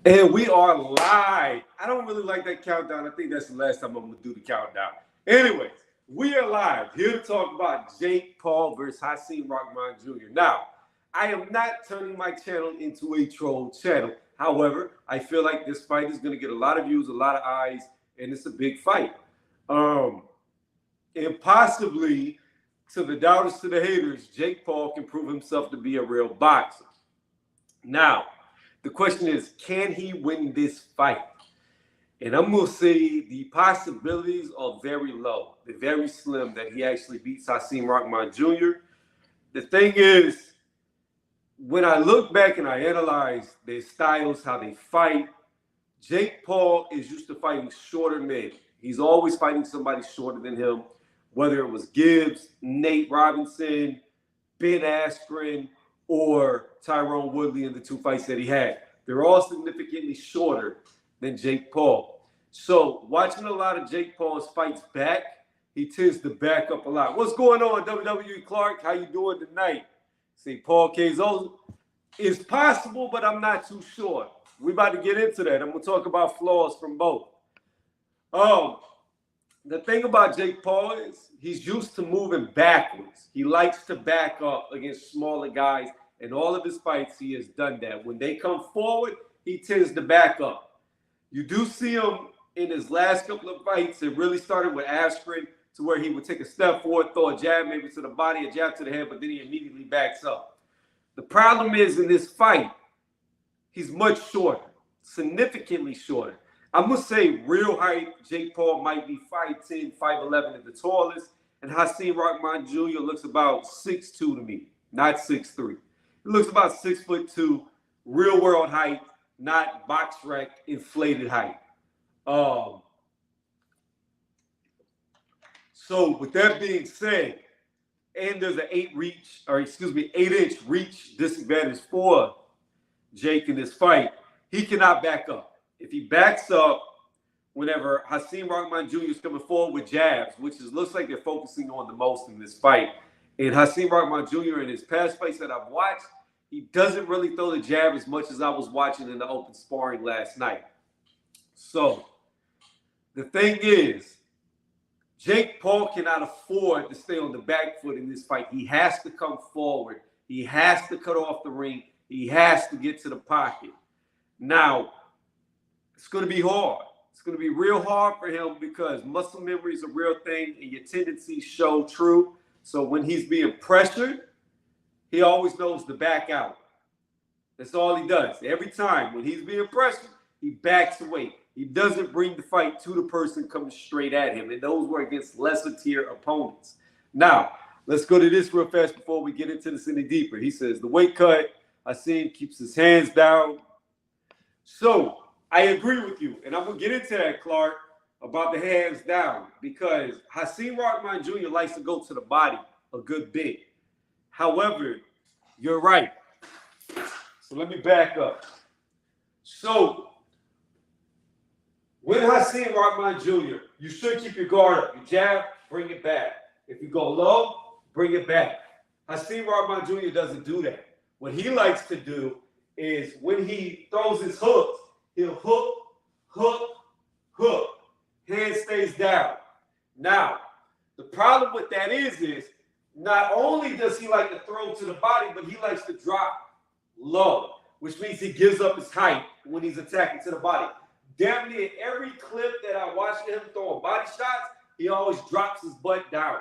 And we are live. I don't really like that countdown. I think that's the last time I'm going to do the countdown. Anyways, we are live here to talk about Jake Paul versus Hasim Rahman Jr. Now, I am not turning my channel into a troll channel. However, I feel like this fight is going to get a lot of views, a lot of eyes, and it's a big fight. And possibly, to the doubters, to the haters, Jake Paul can prove himself to be a real boxer. Now, the question is, can he win this fight? And I'm going to say the possibilities are very low. They're very slim that he actually beats Hasim Rahman Jr. The thing is, when I look back and I analyze their styles, how they fight, Jake Paul is used to fighting shorter men. He's always fighting somebody shorter than him, whether it was Gibbs, Nate Robinson, Ben Askren, or Tyrone Woodley in the two fights that he had. They're all significantly shorter than Jake Paul. So watching a lot of Jake Paul's fights back, he tends to back up a lot. What's going on, WWE Clark? How you doing tonight? See, Paul Kayzo. It's possible, but I'm not too sure. We're about to get into that. I'm going to talk about flaws from both. The thing about Jake Paul is he's used to moving backwards. He likes to back up against smaller guys. In all of his fights, he has done that. When they come forward, he tends to back up. You do see him in his last couple of fights. It really started with Askren, to where he would take a step forward, throw a jab maybe to the body, a jab to the head, but then he immediately backs up. The problem is in this fight, he's much shorter, significantly shorter. I'm going to say real height, Jake Paul might be 5'10", 5'11" at the tallest, and Hasim Rahman Jr. looks about 6'2" to me, not 6'3". He looks about 6'2", real world height, not box rec inflated height. So with that being said, and there's an 8-inch reach disadvantage for Jake in this fight, he cannot back up. If he backs up, whenever Hasim Rahman Jr. is coming forward with jabs, which looks like they're focusing on the most in this fight, and Hasim Rahman Jr. in his past fights that I've watched, he doesn't really throw the jab as much as I was watching in the open sparring last night. So the thing is, Jake Paul cannot afford to stay on the back foot in this fight. He has to come forward. He has to cut off the ring. He has to get to the pocket. Now, it's going to be hard. It's going to be real hard for him because muscle memory is a real thing and your tendencies show true. So when he's being pressured, he always knows to back out. That's all he does. Every time when he's being pressured, he backs away. He doesn't bring the fight to the person coming straight at him. And those were against lesser tier opponents. Now, let's go to this real fast before we get into this any deeper. He says the weight cut, Hasim keeps his hands down. So I agree with you. And I'm going to get into that, Clark, about the hands down. Because Hasim Rahman Jr. likes to go to the body a good bit. However, you're right. So let me back up. So with Hasim Rahman Jr., you should keep your guard up. You jab, bring it back. If you go low, bring it back. Hasim Rahman Jr. doesn't do that. What he likes to do is when he throws his hooks, he'll hook, hook, hook. Hand stays down. Now, the problem with that is not only does he like to throw to the body, but he likes to drop low, which means he gives up his height when he's attacking to the body. Damn near every clip that I watched him throwing body shots, he always drops his butt down.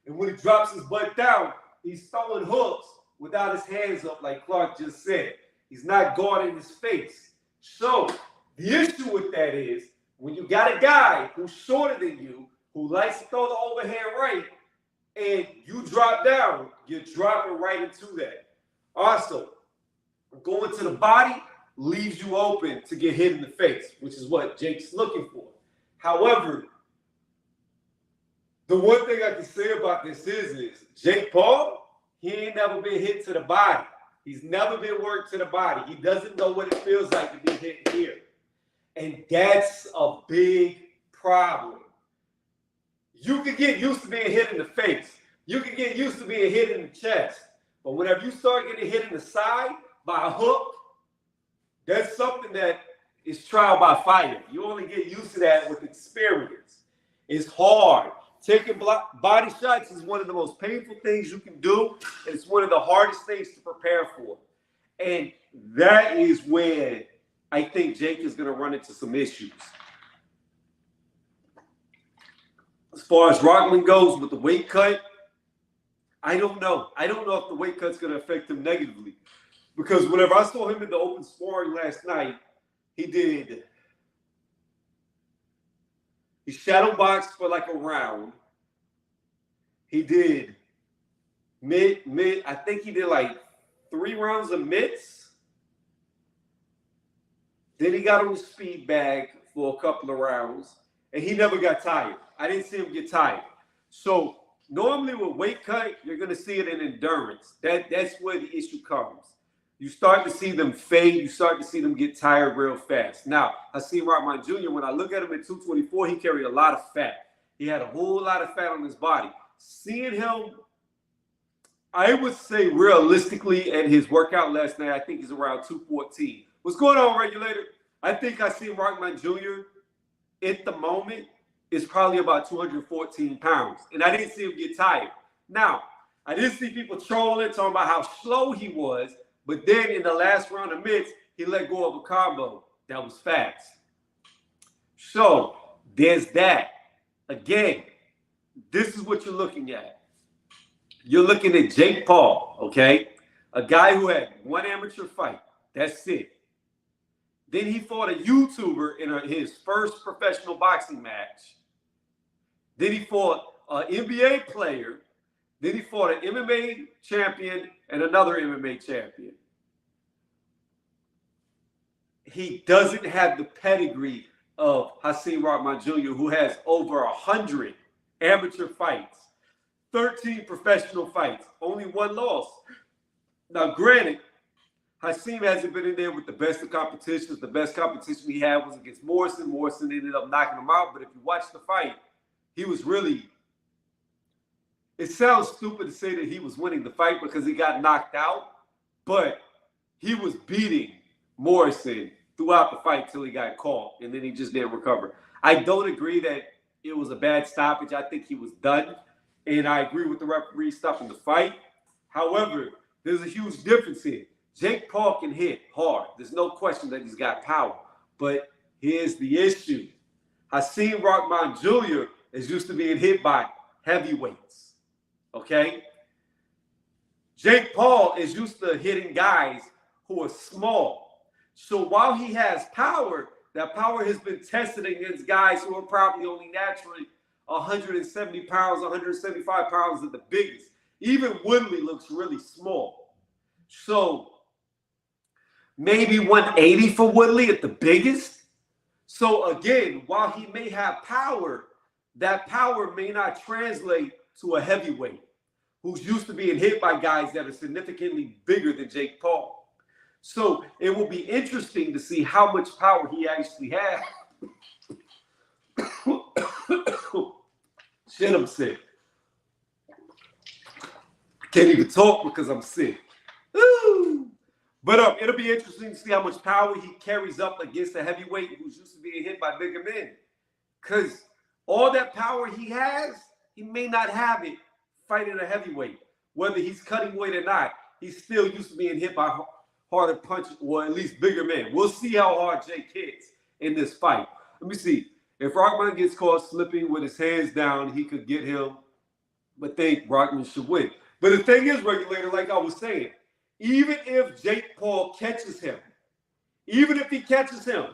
And when he drops his butt down, he's throwing hooks without his hands up, like Clark just said. He's not guarding his face. So the issue with that is when you got a guy who's shorter than you, who likes to throw the overhand right, and you drop down, you're dropping right into that. Also, going to the body leaves you open to get hit in the face, which is what Jake's looking for. However, the one thing I can say about this is Jake Paul, he ain't never been hit to the body. He's never been worked to the body. He doesn't know what it feels like to be hit here. And that's a big problem. You can get used to being hit in the face. You can get used to being hit in the chest. But whenever you start getting hit in the side by a hook, that's something that It's trial by fire. You only get used to that with experience. It's hard. Taking body shots is one of the most painful things you can do, and it's one of the hardest things to prepare for. And that is where I think Jake is going to run into some issues. As far as Rockman goes with the weight cut, I don't know. I don't know if the weight cut's going to affect him negatively. Because whenever I saw him in the open sparring last night, he shadow boxed for like a round. He did mid. I think he did like 3 rounds of mitts. Then he got on the speed bag for a couple of rounds, and he never got tired. I didn't see him get tired. So normally with weight cut, you're going to see it in endurance. That's where the issue comes. You start to see them fade. You start to see them get tired real fast. Now, Hasim Rahman Jr., when I look at him at 224, he carried a lot of fat. He had a whole lot of fat on his body. Seeing him, I would say realistically at his workout last night, I think he's around 214. What's going on, regulator? I think Hasim Rahman Jr. at the moment is probably about 214 pounds. And I didn't see him get tired. Now, I didn't see people trolling, talking about how slow he was. But then in the last round of mitts, he let go of a combo that was fast. So there's that. Again, this is what you're looking at. You're looking at Jake Paul, okay? A guy who had 1 amateur fight. That's it. Then he fought a YouTuber in his first professional boxing match. Then he fought an NBA player. Then he fought an MMA champion and another MMA champion. He doesn't have the pedigree of Hasim Rahman Jr., who has over 100 amateur fights, 13 professional fights, only 1 loss. Now, granted, Hasim hasn't been in there with the best of competitions. The best competition he had was against Morrison. Morrison ended up knocking him out. But if you watch the fight, he was really... It sounds stupid to say that he was winning the fight because he got knocked out, but he was beating Morrison throughout the fight till he got caught, and then he just didn't recover. I don't agree that it was a bad stoppage. I think he was done, and I agree with the referee stopping the fight. However, there's a huge difference here. Jake Paul can hit hard. There's no question that he's got power, but here's the issue. Hasim Rahman Jr. is used to being hit by heavyweights. Okay? Jake Paul is used to hitting guys who are small. So while he has power, that power has been tested against guys who are probably only naturally 170 pounds, 175 pounds at the biggest. Even Woodley looks really small. So maybe 180 for Woodley at the biggest. So again, while he may have power, that power may not translate to a heavyweight who's used to being hit by guys that are significantly bigger than Jake Paul. So it will be interesting to see how much power he actually has. Shit, I'm sick. Can't even talk because I'm sick. Woo! But it'll be interesting to see how much power he carries up against a heavyweight who's used to being hit by bigger men. Because all that power he has, he may not have it fighting a heavyweight. Whether he's cutting weight or not, he's still used to being hit by harder punches, or at least bigger men. We'll see how hard Jake hits in this fight. Let me see. If Rahman gets caught slipping with his hands down, he could get him, but think Rahman should win. But the thing is, regulator, like I was saying, even if Jake Paul catches him, even if he catches him,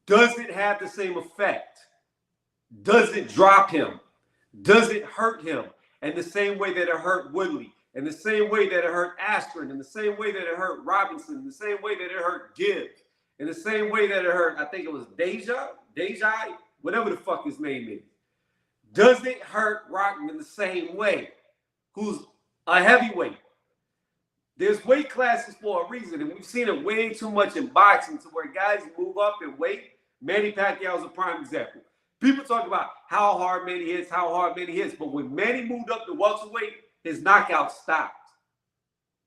does it have the same effect? Does it drop him? Does it hurt him in the same way that it hurt Woodley, in the same way that it hurt Askren, in the same way that it hurt Robinson, in the same way that it hurt Gibbs, in the same way that it hurt, I think it was Dejai, whatever the fuck his name is. Does it hurt Rahman in the same way? Who's a heavyweight? There's weight classes for a reason, and we've seen it way too much in boxing to where guys move up in weight. Manny Pacquiao is a prime example. People talk about how hard Manny hits, but when Manny moved up to welterweight, his knockout stopped.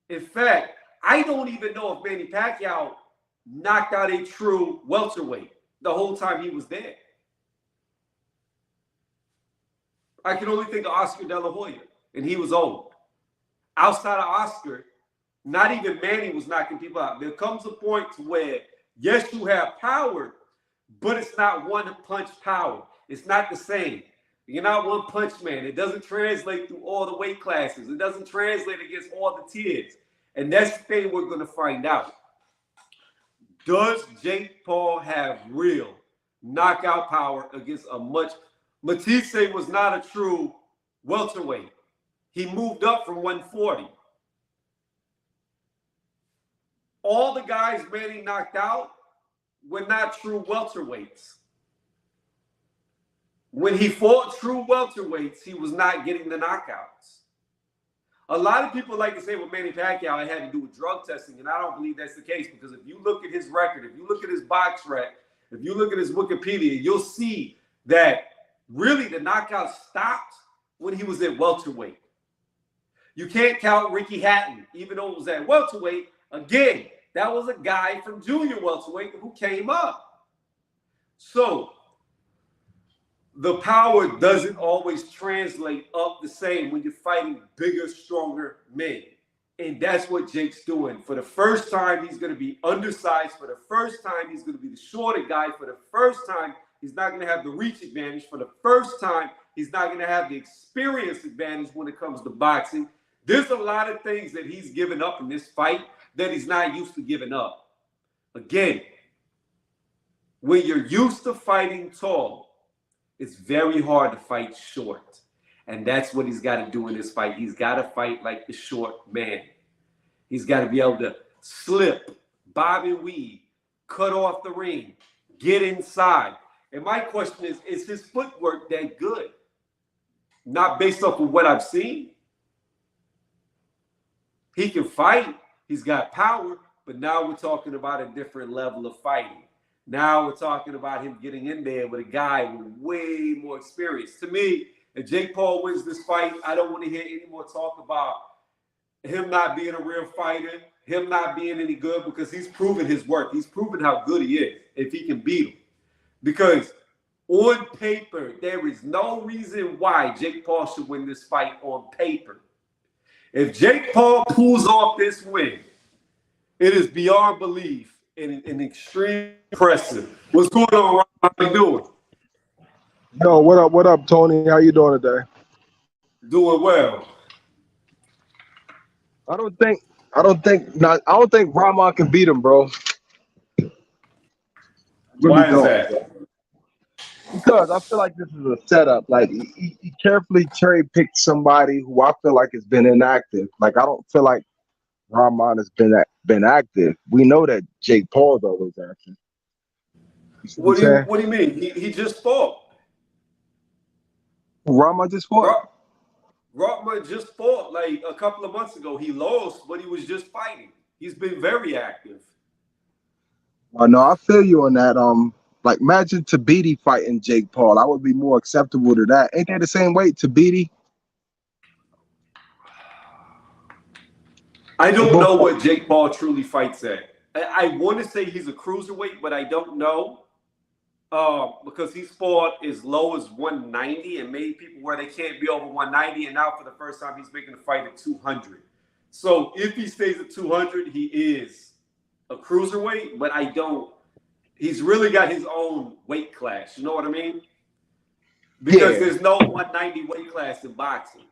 In fact, I don't even know if Manny Pacquiao knocked out a true welterweight the whole time he was there. I can only think of Oscar De La Hoya, and he was old. Outside of Oscar, not even Manny was knocking people out. There comes a point to where, yes, you have power, but it's not one punch power. It's not the same. You're not one punch man. It doesn't translate through all the weight classes. It doesn't translate against all the tiers. And that's the thing we're going to find out. Does Jake Paul have real knockout power against a much... Matisse was not a true welterweight. He moved up from 140. All the guys Manny knocked out were not true welterweights. When he fought true welterweights, he was not getting the knockouts. A lot of people like to say with Manny Pacquiao, it had to do with drug testing, and I don't believe that's the case, because if you look at his record, if you look at his box rec, if you look at his Wikipedia, you'll see that really the knockout stopped when he was at welterweight. You can't count Ricky Hatton, even though it was at welterweight. Again, that was a guy from junior welterweight who came up. So the power doesn't always translate up the same when you're fighting bigger, stronger men. And that's what Jake's doing. For the first time, he's going to be undersized. For the first time, he's going to be the shorter guy. For the first time, he's not going to have the reach advantage. For the first time, he's not going to have the experience advantage when it comes to boxing. There's a lot of things that he's given up in this fight that he's not used to giving up. Again, when you're used to fighting tall, it's very hard to fight short. And that's what he's got to do in this fight. He's got to fight like the short man. He's got to be able to slip, bob and weave, cut off the ring, get inside. And my question is his footwork that good? Not based off of what I've seen. He can fight. He's got power. But now we're talking about a different level of fighting. Now we're talking about him getting in there with a guy with way more experience. To me, if Jake Paul wins this fight, I don't want to hear any more talk about him not being a real fighter, him not being any good, because he's proven his worth. He's proven how good he is if he can beat him. Because on paper, there is no reason why Jake Paul should win this fight on paper. If Jake Paul pulls off this win, it is beyond belief and extremely impressive. What's going on, Ron? How you doing? Yo, what up, Tony? How you doing today? Doing well. I don't think Rahman can beat him, bro. Why is that? Because I feel like this is a setup. Like he carefully cherry picked somebody who I feel like has been inactive. Like I don't feel like Rahman has been active. We know that Jake Paul's always active. What do you mean? He just fought. Rahman just fought. Rahman just fought like a couple of months ago. He lost, but he was just fighting. He's been very active. No, I feel you on that. Like imagine Tabiti fighting Jake Paul. I would be more acceptable to that. Ain't that the same weight, Tabiti? I don't know what Jake Paul truly fights at. I want to say he's a cruiserweight, but I don't know. Because he's fought as low as 190 and made people where they can't be over 190. And now for the first time, he's making a fight at 200. So if he stays at 200, he is a cruiserweight, but he's really got his own weight class. You know what I mean? Because there's no 190 weight class in boxing.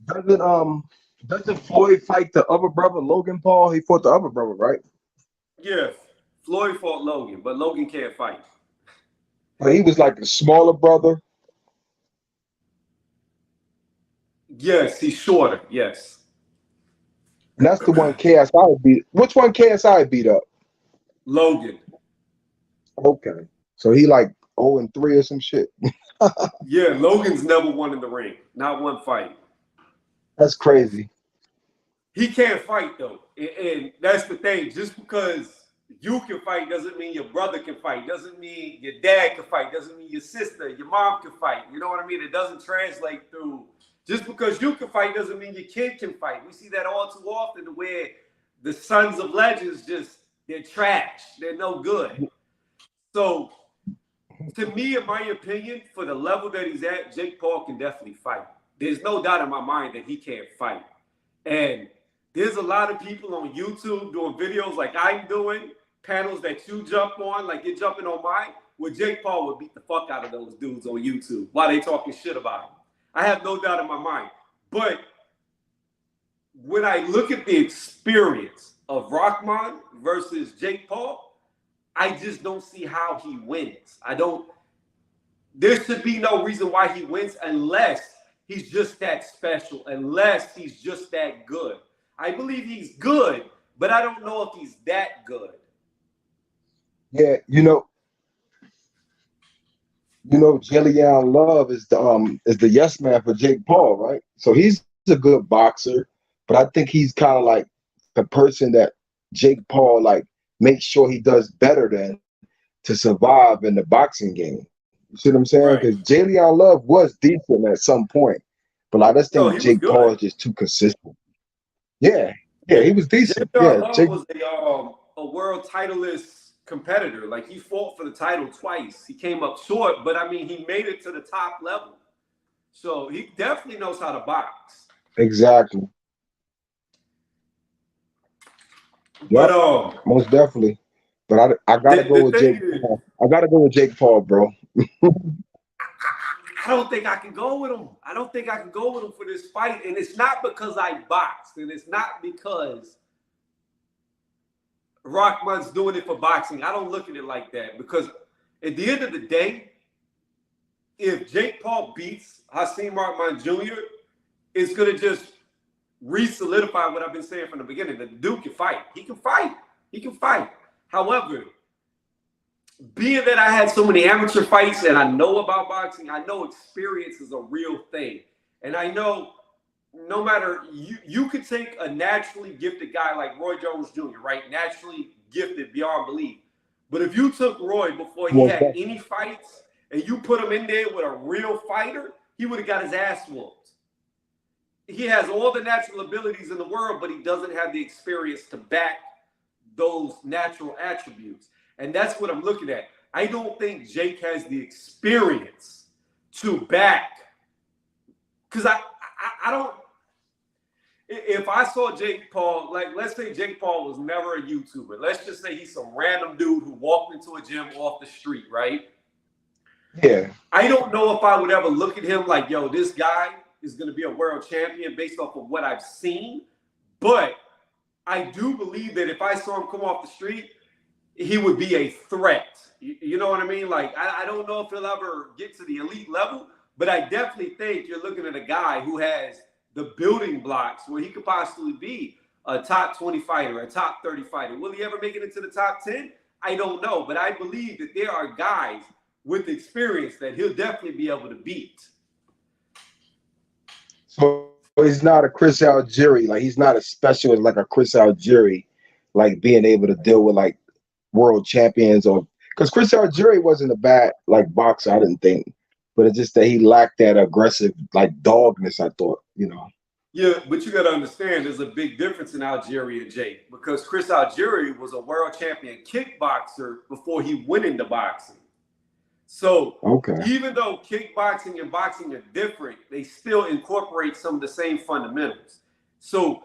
Doesn't Floyd fight the other brother, Logan Paul? He fought the other brother, right? Yeah, Floyd fought Logan, but Logan can't fight. But he was like the smaller brother. Yes, he's shorter. Yes. And that's the one KSI beat. Which one KSI beat up? Logan. Okay. So he like 0-3 or some shit. Yeah, Logan's never won in the ring. Not one fight. That's crazy. He can't fight, though. And that's the thing. Just because you can fight doesn't mean your brother can fight. Doesn't mean your dad can fight. Doesn't mean your sister, your mom can fight. You know what I mean? It doesn't translate through. Just because you can fight doesn't mean your kid can fight. We see that all too often where the sons of legends They're trash. They're no good. So, to me, in my opinion, for the level that he's at, Jake Paul can definitely fight. There's no doubt in my mind that he can't fight. And there's a lot of people on YouTube doing videos like I'm doing, panels that you jump on, like you're jumping on mine, where Jake Paul would beat the fuck out of those dudes on YouTube while they talking shit about him. I have no doubt in my mind. But when I look at the experience of Rahman versus Jake Paul, I just don't see how he wins. There should be no reason why he wins unless he's just that special, unless he's just that good. I believe he's good, but I don't know if he's that good. Yeah, Jillian Love is the yes man for Jake Paul, right? So he's a good boxer, but I think he's kind of like the person that Jake Paul like makes sure he does better than to survive in the boxing game. You see what I'm saying? Right. Because Jillian Love was decent at some point, but I just No, think he was Jake Paul good. is just too consistent. Yeah, yeah, J- he was decent. J.R. Yeah, Love Jake. was a world titleist competitor. Like he fought for the title twice. He came up short, but I mean, he made it to the top level. So he definitely knows how to box. Exactly. But Yep, most definitely. But I gotta go the with thing Jake is, Paul. I gotta go with Jake Paul, bro. I don't think I can go with him. I don't think I can go with him for this fight. And it's not because I boxed, and it's not because Rockman's doing it for boxing. I don't look at it like that because at the end of the day, if Jake Paul beats Hasim Rahman Jr., it's going to just re-solidify what I've been saying from the beginning. The dude can fight. He can fight. He can fight. However, being that I had so many amateur fights and I know about boxing, I know experience is a real thing. And I know no matter, you could take a naturally gifted guy like Roy Jones Jr., right? Naturally gifted beyond belief. But if you took Roy before he Most had definitely. any fights and you put him in there with a real fighter, he would have got his ass whooped. He has all the natural abilities in the world, but he doesn't have the experience to back those natural attributes. And that's what I'm looking at. I don't think Jake has the experience to back. Because I don't. If I saw Jake Paul, like let's say Jake Paul was never a YouTuber. Let's just say he's some random dude who walked into a gym off the street, right? Yeah. I don't know if I would ever look at him like, yo, this guy is going to be a world champion based off of what I've seen. But I do believe that if I saw him come off the street, he would be a threat. You know what I mean? Like, I don't know if he'll ever get to the elite level, but I definitely think you're looking at a guy who has the building blocks where he could possibly be a top 20 fighter, a top 30 fighter. Will he ever make it into the top 10? I don't know, but I believe that there are guys with experience that he'll definitely be able to beat. So he's not a Chris Algieri. Like he's not as special as like a Chris Algieri, like being able to deal with like world champions or because Chris Algieri wasn't a bad like boxer, I didn't think. But it's just that he lacked that aggressive like dogness, I thought. Yeah, but you got to understand there's a big difference in Algieri and Jake because Chris Algieri was a world champion kickboxer before he went into boxing. So Okay. even though kickboxing and boxing are different, they still incorporate some of the same fundamentals. So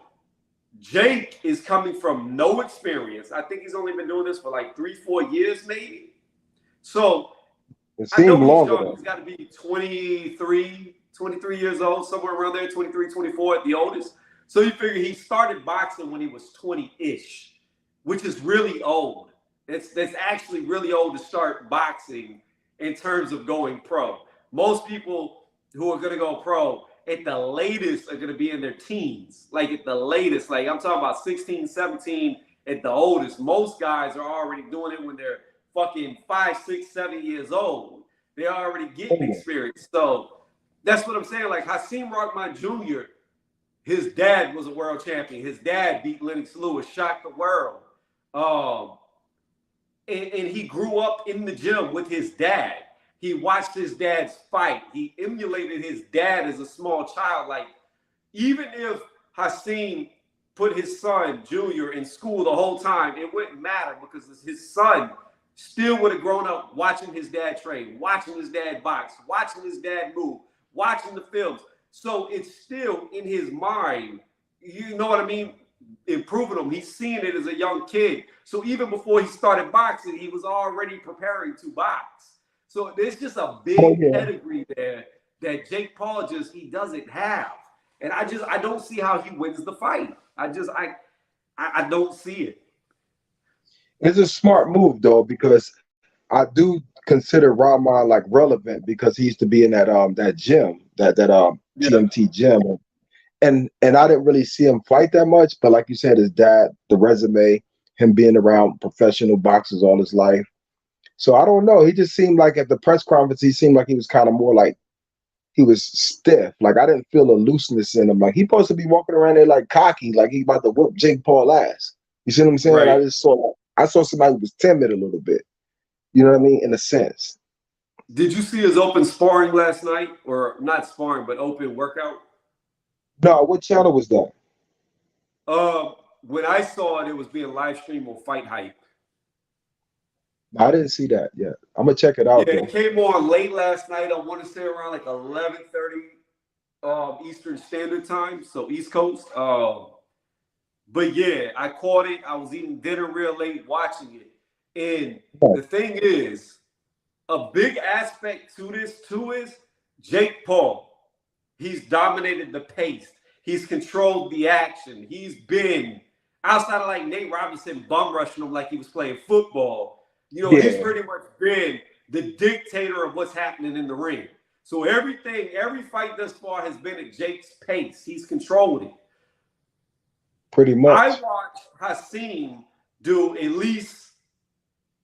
Jake is coming from no experience. I think he's only been doing this for like 3-4 years, maybe. So It I seemed know he's longer young. though. He's got to be 23 years old, somewhere around there, 23, 24 at the oldest. So you figure he started boxing when he was 20-ish, which is really old. That's actually really old to start boxing in terms of going pro. Most people who are going to go pro at the latest are going to be in their teens. Like at the latest, like I'm talking about 16, 17 at the oldest. Most guys are already doing it when they're fucking 5, 6, 7 years old. They're already getting experience. So that's what I'm saying. Like Hasim Rahman Jr., his dad was a world champion. His dad beat Lennox Lewis, shocked the world. And he grew up in the gym with his dad. He watched his dad's fight. He emulated his dad as a small child. Like, even if Hasim put his son, Junior, in school the whole time, it wouldn't matter because his son still would have grown up watching his dad train, watching his dad box, watching his dad move, watching the films. So it's still in his mind, you know what I mean? Improving him. He's seeing it as a young kid. So even before he started boxing, he was already preparing to box. So there's just a big pedigree there that Jake Paul he doesn't have. And I don't see how he wins the fight. I don't see it. It's a smart move though, because I do consider Rahman like relevant because he used to be in that gym, that Yeah. TMT gym. And I didn't really see him fight that much, but like you said, his dad, the resume, him being around professional boxers all his life. So I don't know. He just seemed like at the press conference, he seemed like he was kind of more like he was stiff. Like I didn't feel a looseness in him. Like he's supposed to be walking around there like cocky, like he about to whoop Jake Paul ass. You see what I'm saying? Right. I saw somebody who was timid a little bit. You know what I mean? In a sense. Did you see his open sparring last night? Or not sparring, but open workout? No, what channel was that? When I saw it, it was being live streamed on Fight Hype. I didn't see that yet. I'm gonna check it Yeah, out it though. came on late last night. I want to say around like 11:30 Eastern Standard Time, so East Coast. But yeah, I caught it. I was eating dinner real late watching it. And the thing is, a big aspect to this too is Jake Paul. He's dominated the pace. He's controlled the action. He's been outside of like Nate Robinson bum rushing him like he was playing football. You know, he's pretty much been the dictator of what's happening in the ring. So every fight thus far has been at Jake's pace. He's controlled it. Pretty much. I watched Hasim do at least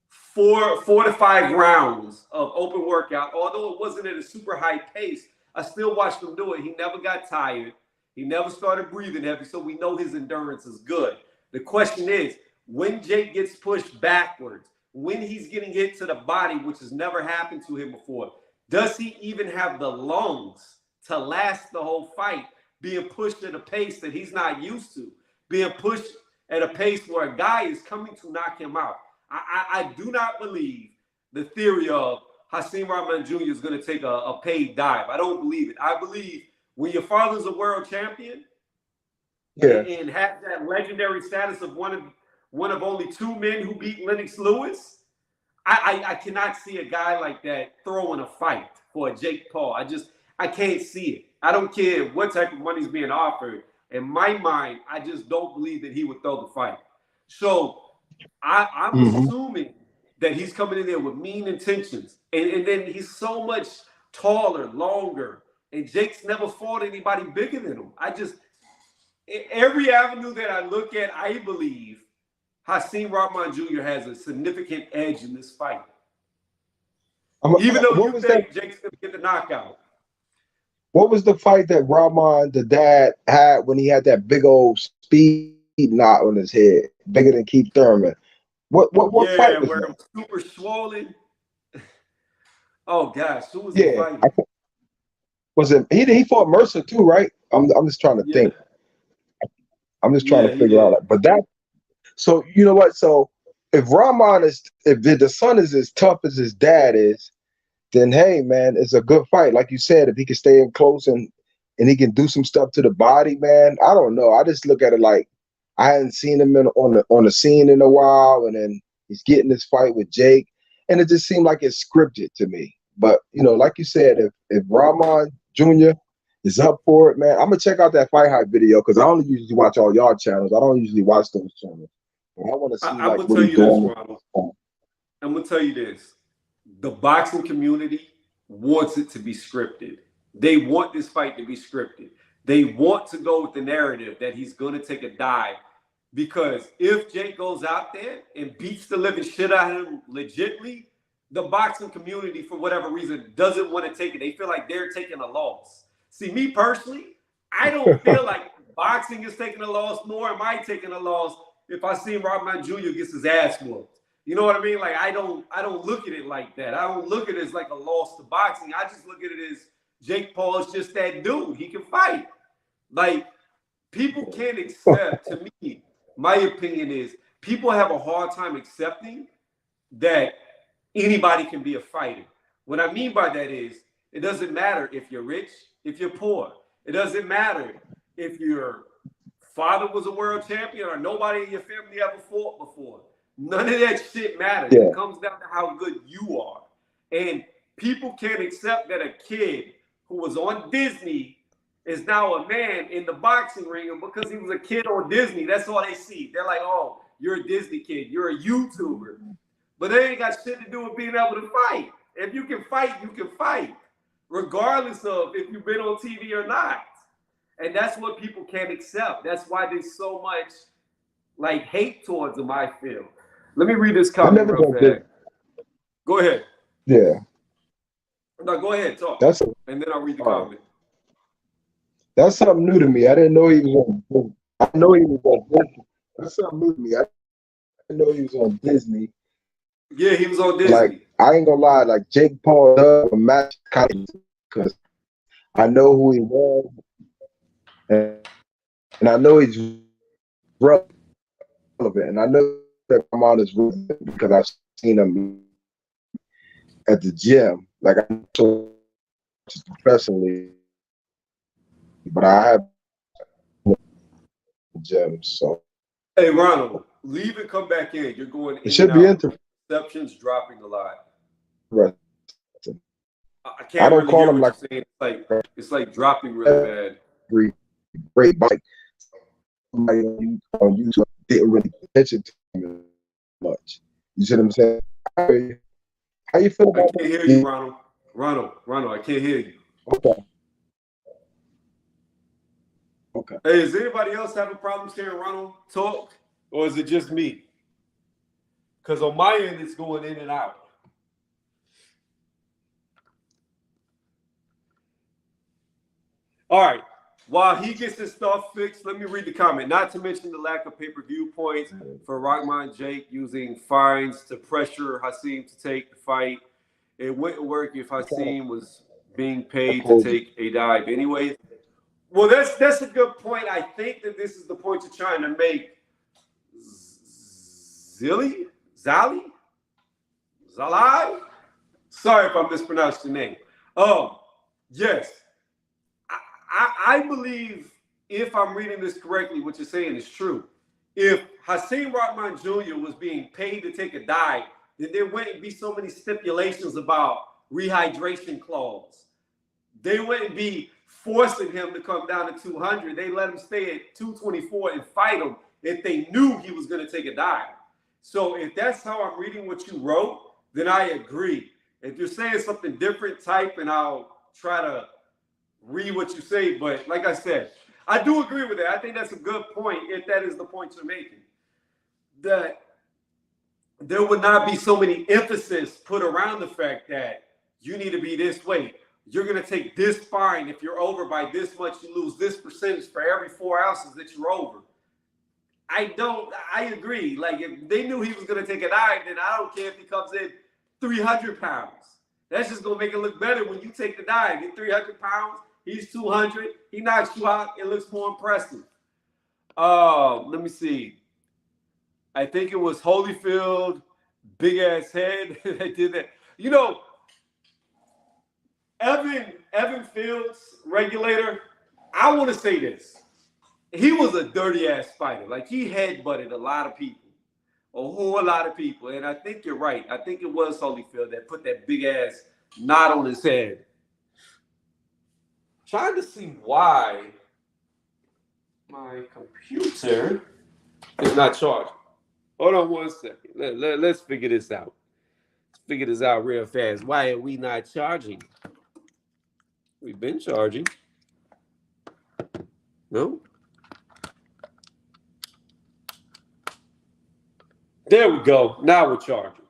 four to 5 rounds of open workout. Although it wasn't at a super high pace, I still watched him do it. He never got tired. He never started breathing heavy, so we know his endurance is good. The question is, when Jake gets pushed backwards, when he's getting hit to the body, which has never happened to him before, does he even have the lungs to last the whole fight, being pushed at a pace that he's not used to, being pushed at a pace where a guy is coming to knock him out? I do not believe the theory of Hasim Rahman Jr. is going to take a paid dive. I don't believe it. I believe when your father's a world champion and has that legendary status of one of only 2 men who beat Lennox Lewis, I cannot see a guy like that throwing a fight for a Jake Paul. I can't see it. I don't care what type of money's being offered. In my mind, I just don't believe that he would throw the fight. So I'm assuming that he's coming in there with mean intentions. And then he's so much taller, longer. And Jake's never fought anybody bigger than him. Every avenue that I look at, I believe Hasim Rahman Jr. has a significant edge in this fight. Even though you think Jake's going to get the knockout. What was the fight that Rahman, the dad, had when he had that big old speed knot on his head, bigger than Keith Thurman? What fight was where that? it was super swollen. Oh gosh, who was he fighting? Was it he fought Mercer too, right? I'm just trying to think. I'm just trying to figure out. But that, so you know what? So if the son is as tough as his dad is, then hey man, it's a good fight. Like you said, if he can stay in close and he can do some stuff to the body, man. I don't know. I just look at it like I hadn't seen him on the scene in a while, and then he's getting this fight with Jake, and it just seemed like it's scripted to me. But you know, like you said, if Rahman Jr. is up for it, man, I'm gonna check out that Fight Hype video because I only usually watch all y'all channels. I don't usually watch those channels. But I want to see I'm like gonna what tell he's you this, doing. Ronald. I'm gonna tell you this. The boxing community wants it to be scripted. They want this fight to be scripted. They want to go with the narrative that he's going to take a dive. Because if Jake goes out there and beats the living shit out of him legitly, the boxing community, for whatever reason, doesn't want to take it. They feel like they're taking a loss. See, me personally, I don't feel like boxing is taking a loss, nor am I taking a loss if I see Rahman Jr. gets his ass whooped. You know what I mean? Like I don't look at it like that. I don't look at it as like a loss to boxing. I just look at it as Jake Paul is just that dude. He can fight. Like people can't accept, to me, my opinion is people have a hard time accepting that anybody can be a fighter. What I mean by that is it doesn't matter if you're rich, if you're poor. It doesn't matter if your father was a world champion or nobody in your family ever fought before. None of that shit matters. Yeah. It comes down to how good you are. And people can't accept that a kid who was on Disney is now a man in the boxing ring, and because he was a kid on Disney, that's all they see. They're like, oh, you're a Disney kid, you're a YouTuber. But they ain't got shit to do with being able to fight. If you can fight, you can fight, regardless of if you've been on TV or not. And that's what people can't accept. That's why there's so much like hate towards them, I feel. Let me read this comment real fast. Go ahead. Yeah. No, go ahead, talk. And then I'll read the comment. That's something new to me. I didn't know he was on. I know he was on Disney. That's something new to me. I didn't know he was on Disney. Yeah, he was on Disney. Like, I ain't gonna lie, like JakePaul does a match because I know who he was, and I know he's relevant, and I know that I'm on his relevant because I've seen him at the gym. Like, I'm so professionally, but I have gym. So, hey, Ronald, leave and come back in. You're going. It should be interesting. Reception's dropping a lot. Right. I can't really hear what you're saying. It's like dropping really bad. Great bike. Somebody on YouTube didn't really pay attention to him much. You see what I'm saying? How you feel about I can't hear you, Ronald. Ronald, I can't hear you. Okay. Hey, is anybody else having problems hearing Ronald talk? Or is it just me? Because on my end, it's going in and out. All right. While he gets his stuff fixed, let me read the comment. Not to mention the lack of pay-per-view points for Rahman Jake using fines to pressure Hasim to take the fight. It wouldn't work if Hasim was being paid to take a dive anyway. Well, that's a good point. I think that this is the point you're trying to make. Zali? Sorry if I mispronounced your name. Yes. I believe, if I'm reading this correctly, what you're saying is true. If Hasim Rahman Jr. was being paid to take a dive, then there wouldn't be so many stipulations about rehydration clause. They wouldn't be forcing him to come down to 200. They let him stay at 224 and fight him if they knew he was going to take a dive. So if that's how I'm reading what you wrote, then I agree. If you're saying something different, type and I'll try to read what you say. But like I said, I do agree with that. I think that's a good point if that is the point you're making. That there would not be so many emphasis put around the fact that you need to be this way. You're going to take this fine. If you're over by this much, you lose this percentage for every 4 ounces that you're over. I agree. Like, if they knew he was going to take a dive, then I don't care if he comes in 300 pounds. That's just going to make it look better when you take the dive. You're 300 pounds. He's 200. He knocks you out. It looks more impressive. Let me see. I think it was Holyfield, big ass head that did that. You know, Evan Fields, regulator, I want to say this. He was a dirty ass fighter. Like, he headbutted a lot of people, a whole lot of people. And I think you're right. I think it was Holyfield that put that big ass knot on his head. Trying to see why my computer is not charging. Hold on one second. Let's figure this out. Let's figure this out real fast. Why are we not charging? We've been charging. No? There we go. Now we're charging.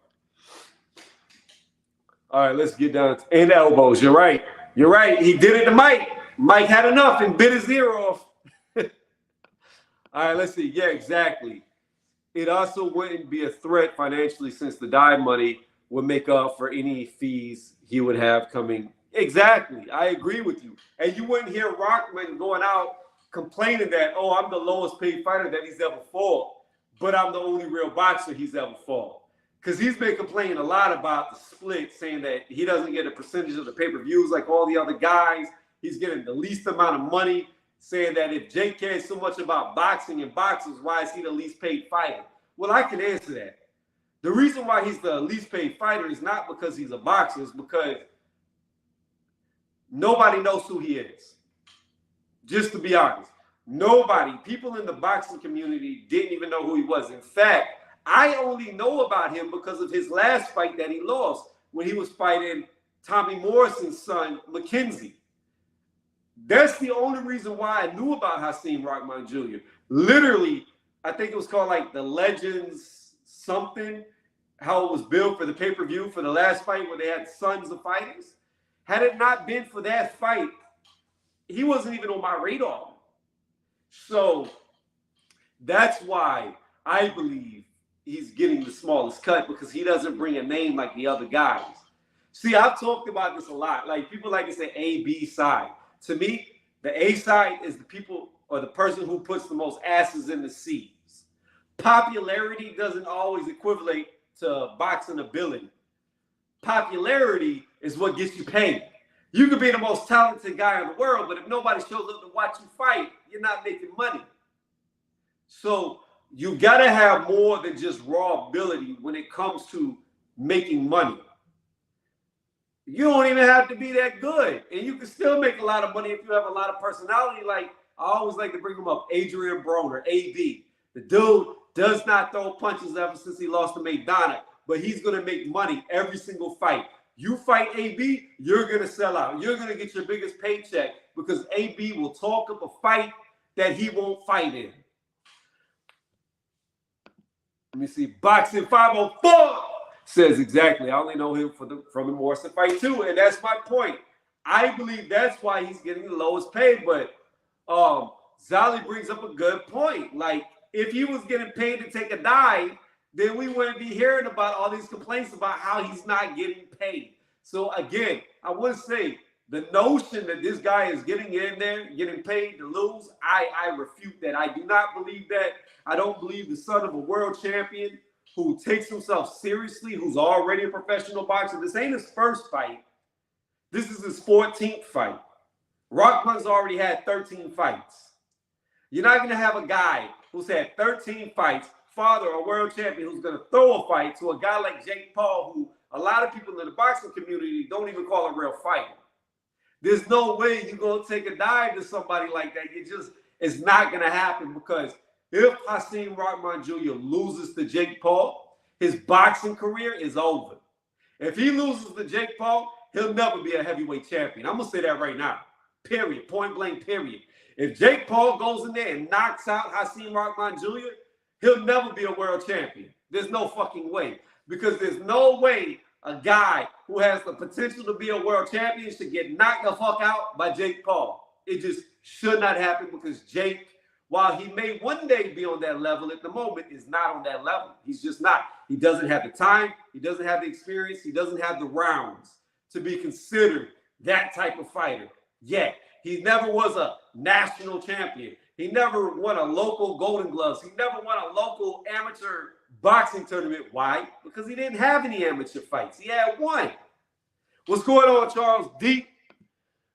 All right, let's get down to and elbows. You're right. You're right. He did it to Mike. Mike had enough and bit his ear off. All right, let's see. Yeah, exactly. It also wouldn't be a threat financially since the dive money would make up for any fees he would have coming. Exactly. I agree with you. And you wouldn't hear Rockman going out complaining that, oh, I'm the lowest paid fighter that he's ever fought, but I'm the only real boxer he's ever fought. Because he's been complaining a lot about the split, saying that he doesn't get a percentage of the pay-per-views like all the other guys. He's getting the least amount of money, saying that if Jake cares so much about boxing and boxers, why is he the least paid fighter? Well, I can answer that. The reason why he's the least paid fighter is not because he's a boxer, it's because nobody knows who he is. Just to be honest, nobody, people in the boxing community didn't even know who he was. In fact, I only know about him because of his last fight that he lost when he was fighting Tommy Morrison's son, Mackenzie. That's the only reason why I knew about Hasim Rahman Jr. Literally, I think it was called like the Legends something, how it was built for the pay-per-view for the last fight where they had sons of fighters. Had it not been for that fight, he wasn't even on my radar. So that's why I believe he's getting the smallest cut, because he doesn't bring a name like the other guys. See, I've talked about this a lot. Like, people like to say A, B side. To me, the A side is the people or the person who puts the most asses in the seats. Popularity doesn't always equivalent to boxing ability. Popularity is what gets you paid. You could be the most talented guy in the world, but if nobody shows up to watch you fight, you're not making money. So you got to have more than just raw ability when it comes to making money. You don't even have to be that good, and you can still make a lot of money if you have a lot of personality. Like, I always like to bring him up, Adrian Broner, AB. The dude does not throw punches ever since he lost to Maidana, but he's going to make money every single fight. You fight AB, you're going to sell out. You're going to get your biggest paycheck because AB will talk up a fight that he won't fight in. Let me see. Boxing 504 says exactly. I only know him from the Morrison fight too, and that's my point. I believe that's why he's getting the lowest paid. But Zali brings up a good point. Like, if he was getting paid to take a dive, then we wouldn't be hearing about all these complaints about how he's not getting paid. So again, I would say the notion that this guy is getting in there, getting paid to lose, I refute that. I do not believe that. I don't believe the son of a world champion who takes himself seriously, who's already a professional boxer. This ain't his first fight. This is his 14th fight. Rockman's already had 13 fights. You're not going to have a guy who's had 13 fights, father or world champion, who's going to throw a fight to a guy like JakePaul, who a lot of people in the boxing community don't even call a real fighter. There's no way you're going to take a dive to somebody like that. It's not going to happen, because if Hasim Rahman Jr. loses to JakePaul, his boxing career is over. If he loses to JakePaul, he'll never be a heavyweight champion. I'm going to say that right now. Period. Point blank, period. If JakePaul goes in there and knocks out Hasim Rahman Jr., he'll never be a world champion. There's no fucking way. Because there's no way a guy who has the potential to be a world champion should get knocked the fuck out by JakePaul. It just should not happen, because Jake, while he may one day be on that level, at the moment is not on that level. He's just not. He doesn't have the time. He doesn't have the experience. He doesn't have the rounds to be considered that type of fighter yet. He never was a national champion. He never won a local Golden Gloves. He never won a local amateur boxing tournament. Why? Because he didn't have any amateur fights. He had one. What's going on, Charles D?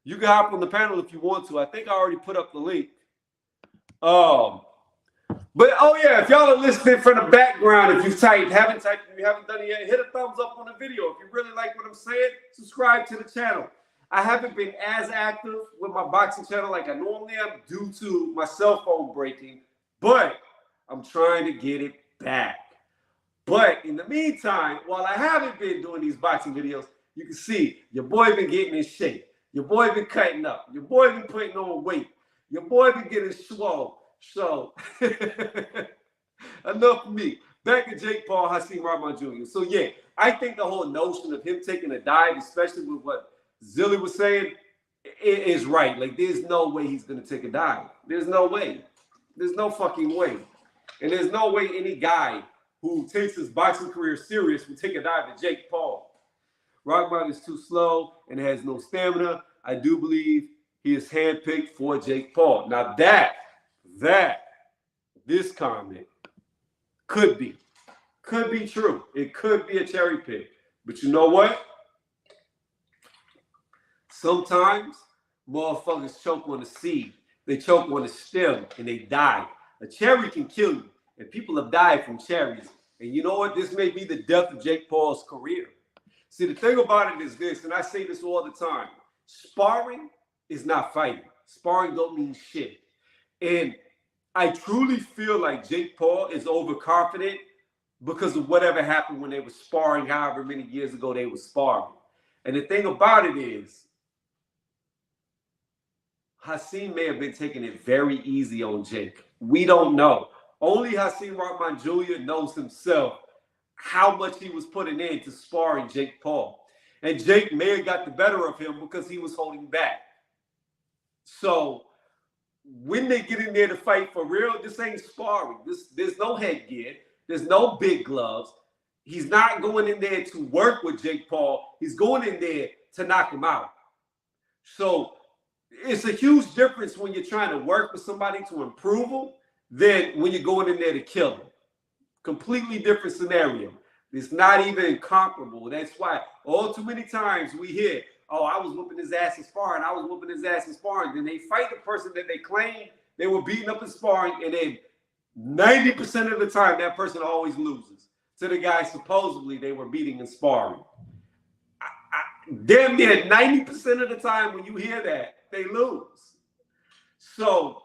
You can hop on the panel if you want to. I think I already put up the link. But oh yeah, if y'all are listening from the background, if you haven't typed, if you haven't done it yet, hit a thumbs up on the video. If you really like what I'm saying, subscribe to the channel. I haven't been as active with my boxing channel like I normally am due to my cell phone breaking, but I'm trying to get it back. But in the meantime, while I haven't been doing these boxing videos, you can see your boy been getting in shape. Your boy been cutting up. Your boy been putting on weight. Your boy been getting swole. So enough of me. Back to JakePaul, Hasim Rahman Jr. So yeah, I think the whole notion of him taking a dive, especially with what Zilly was saying, is right. Like, there's no way he's going to take a dive. There's no way. There's no fucking way. And there's no way any guy who takes his boxing career serious would take a dive at JakePaul. Rahman is too slow and has no stamina. I do believe he is handpicked for Jake Paul. Now this comment could be true. It could be a cherry pick. But you know what? Sometimes motherfuckers choke on the seed. They choke on the stem and they die. A cherry can kill you. And people have died from cherries. And you know what? This may be the death of Jake Paul's career. See, the thing about it is this, and I say this all the time. Sparring is not fighting. Sparring don't mean shit. And I truly feel like Jake Paul is overconfident because of whatever happened when they were sparring, however many years ago they were sparring. And the thing about it is, Hasim may have been taking it very easy on Jake. We don't know. Only Hasim Rahman Jr. knows himself how much he was putting in to sparring Jake Paul. And Jake may have got the better of him because he was holding back. So when they get in there to fight for real, this ain't sparring. There's no headgear. There's no big gloves. He's not going in there to work with Jake Paul. He's going in there to knock him out. So it's a huge difference when you're trying to work with somebody to improve them than when you're going in there to kill them. Completely different scenario. It's not even comparable. That's why all too many times we hear, oh, I was whooping his ass in sparring. I was whooping his ass in sparring. Then they fight the person that they claim they were beating up in sparring, and then 90% of the time, that person always loses to the guy supposedly they were beating in sparring. Damn near 90% of the time when you hear that, they lose. So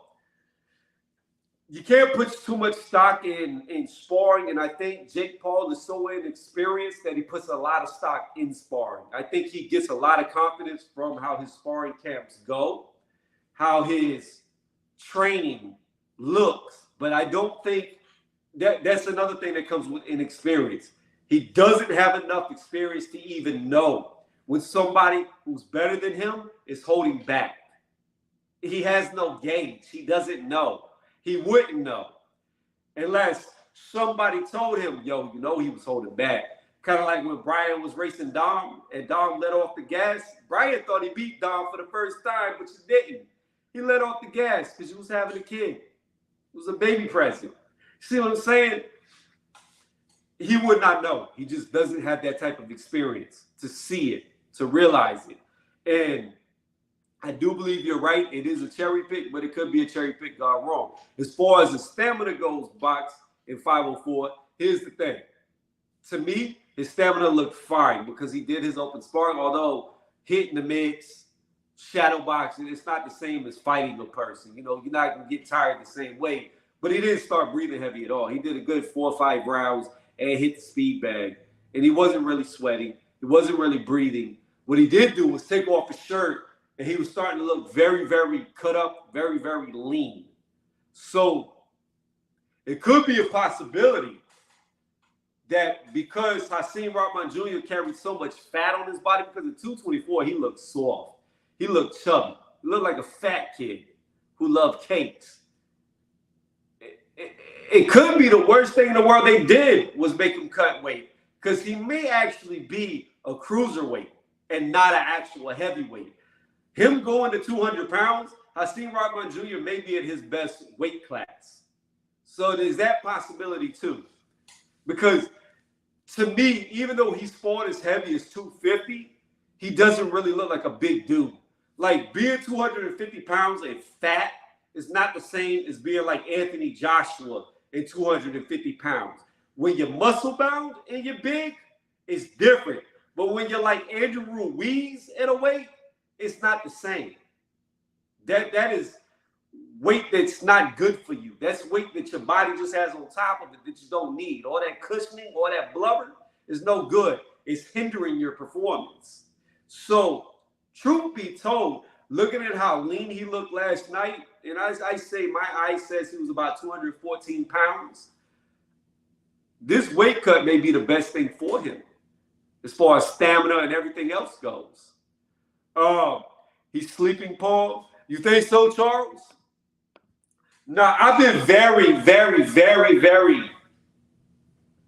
you can't put too much stock in sparring, and I think Jake Paul is so inexperienced that he puts a lot of stock in sparring. I think he gets a lot of confidence from how his sparring camps go, how his training looks, but I don't think that's another thing that comes with inexperience. He doesn't have enough experience to even know when somebody who's better than him is holding back. He has no gauge. He doesn't know. He wouldn't know unless somebody told him, yo, you know he was holding back. Kind of like when Brian was racing Dom and Dom let off the gas. Brian thought he beat Dom for the first time, but he didn't. He let off the gas because he was having a kid. It was a baby present. See what I'm saying? He would not know. He just doesn't have that type of experience to see it, to realize it. And I do believe you're right. It is a cherry pick, but it could be a cherry pick gone wrong. As far as the stamina goes, box in 504, here's the thing. To me, his stamina looked fine because he did his open sparring, although hitting the mitts, shadow boxing, it's not the same as fighting a person. You know, you're not going to get tired the same way. But he didn't start breathing heavy at all. He did a good 4 or 5 rounds and hit the speed bag. And he wasn't really sweating. He wasn't really breathing. What he did do was take off his shirt, and he was starting to look very, very cut up, very, very lean. So it could be a possibility that because Hasim Rahman Jr. carried so much fat on his body, because at 224, he looked soft. He looked chubby. He looked like a fat kid who loved cakes. It could be the worst thing in the world they did was make him cut weight, because he may actually be a cruiserweight and not an actual heavyweight. Him going to 200 pounds, Hasim Rahman Jr. may be at his best weight class. So there's that possibility too. Because to me, even though he's fought as heavy as 250, he doesn't really look like a big dude. Like being 250 pounds and fat is not the same as being like Anthony Joshua and 250 pounds. When you're muscle bound and you're big, it's different. But when you're like Andrew Ruiz at a weight, it's not the same. That is weight that's not good for you. That's weight that your body just has on top of it that you don't need. All that cushioning, all that blubber is no good. It's hindering your performance. So, truth be told, looking at how lean he looked last night, and I say my eye says he was about 214 pounds. This weight cut may be the best thing for him as far as stamina and everything else goes. He's sleeping, Paul. You think so, Charles? No, I've been very, very, very, very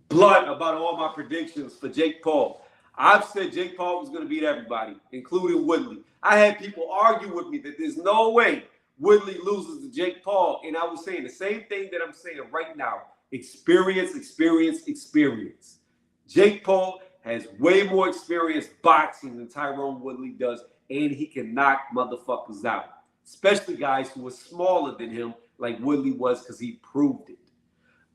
blunt about all my predictions for Jake Paul. I've said Jake Paul was going to beat everybody, including Woodley. I had people argue with me that there's no way Woodley loses to Jake Paul, and I was saying the same thing that I'm saying right now. Experience, experience, experience. Jake Paul has way more experience boxing than Tyrone Woodley does, and he can knock motherfuckers out, especially guys who are smaller than him like Woodley was, because he proved it.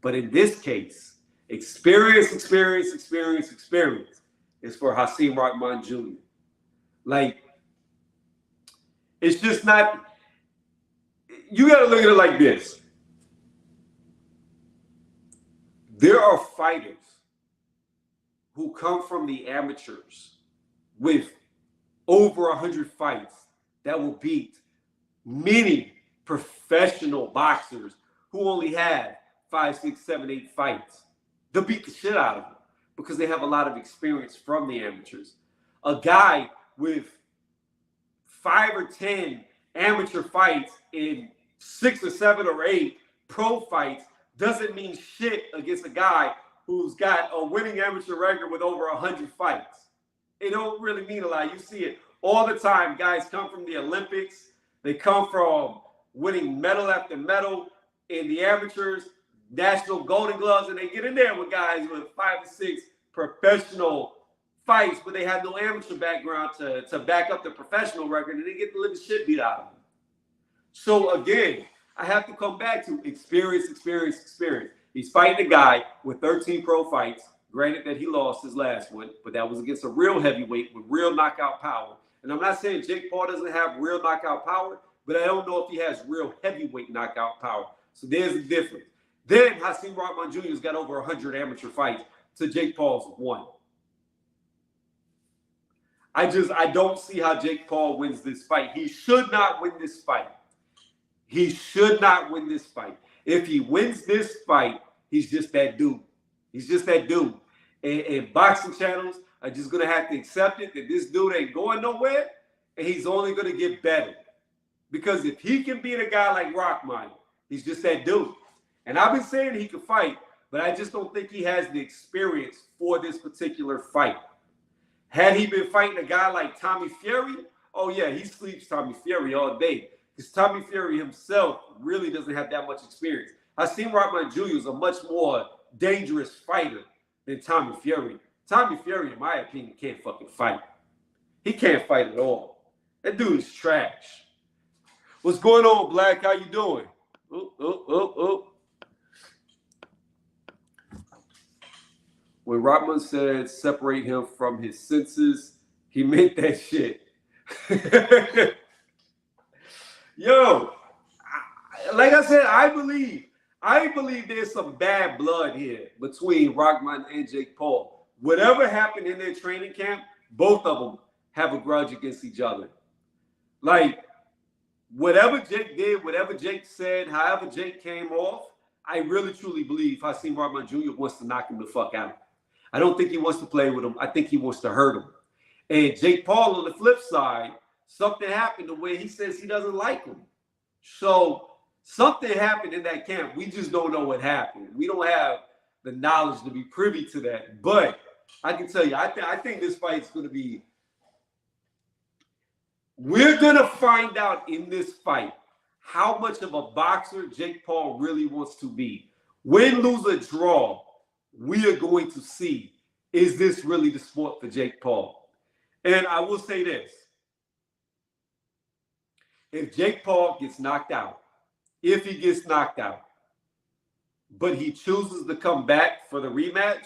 But in this case, experience, experience, experience, experience is for Hasim Rahman Jr. Like, it's just not, you got to look at it like this. There are fighters who come from the amateurs with over 100 fights that will beat many professional boxers who only have 5, 6, 7, 8 fights. They'll beat the shit out of them because they have a lot of experience from the amateurs. A guy with 5 or 10 amateur fights in 6 or 7 or 8 pro fights doesn't mean shit against a guy who's got a winning amateur record with over 100 fights. It don't really mean a lot. You see it all the time. Guys come from the Olympics. They come from winning medal after medal in the amateurs, national golden gloves, and they get in there with guys with 5 to 6 professional fights, but they have no amateur background to back up the professional record, and they get the living shit beat out of them. So again, I have to come back to experience, experience, experience. He's fighting a guy with 13 pro fights. Granted that he lost his last one, but that was against a real heavyweight with real knockout power. And I'm not saying Jake Paul doesn't have real knockout power, but I don't know if he has real heavyweight knockout power. So there's a difference. Then Hasim Rahman Jr. has got over 100 amateur fights to Jake Paul's 1. I don't see how Jake Paul wins this fight. He should not win this fight. He should not win this fight. If he wins this fight, he's just that dude. He's just that dude. And boxing channels are just going to have to accept it that this dude ain't going nowhere, and he's only going to get better. Because if he can beat a guy like Rahman, he's just that dude. And I've been saying he can fight, but I just don't think he has the experience for this particular fight. Had he been fighting a guy like Tommy Fury, oh yeah, he sleeps Tommy Fury all day. Because Tommy Fury himself really doesn't have that much experience. Hasim Rahman Jr. is a much more dangerous fighter than Tommy Fury. Tommy Fury, in my opinion, can't fucking fight. He can't fight at all. That dude is trash. What's going on, Black? How you doing? When Rahman said separate him from his senses, he meant that shit. Yo, like I said, I believe there's some bad blood here between Rahman and Jake Paul. Whatever happened in their training camp, both of them have a grudge against each other. Like, whatever Jake did, whatever Jake said, however Jake came off, I really truly believe Hasim Rahman Jr. wants to knock him the fuck out. I don't think he wants to play with him. I think he wants to hurt him. And Jake Paul, on the flip side, something happened to where he says he doesn't like him. So something happened in that camp. We just don't know what happened. We don't have the knowledge to be privy to that. But I can tell you, I think this fight is going to be... We're going to find out in this fight how much of a boxer Jake Paul really wants to be. Win, lose, or draw, we are going to see, is this really the sport for Jake Paul? And I will say this. If Jake Paul gets knocked out, if he gets knocked out, but he chooses to come back for the rematch,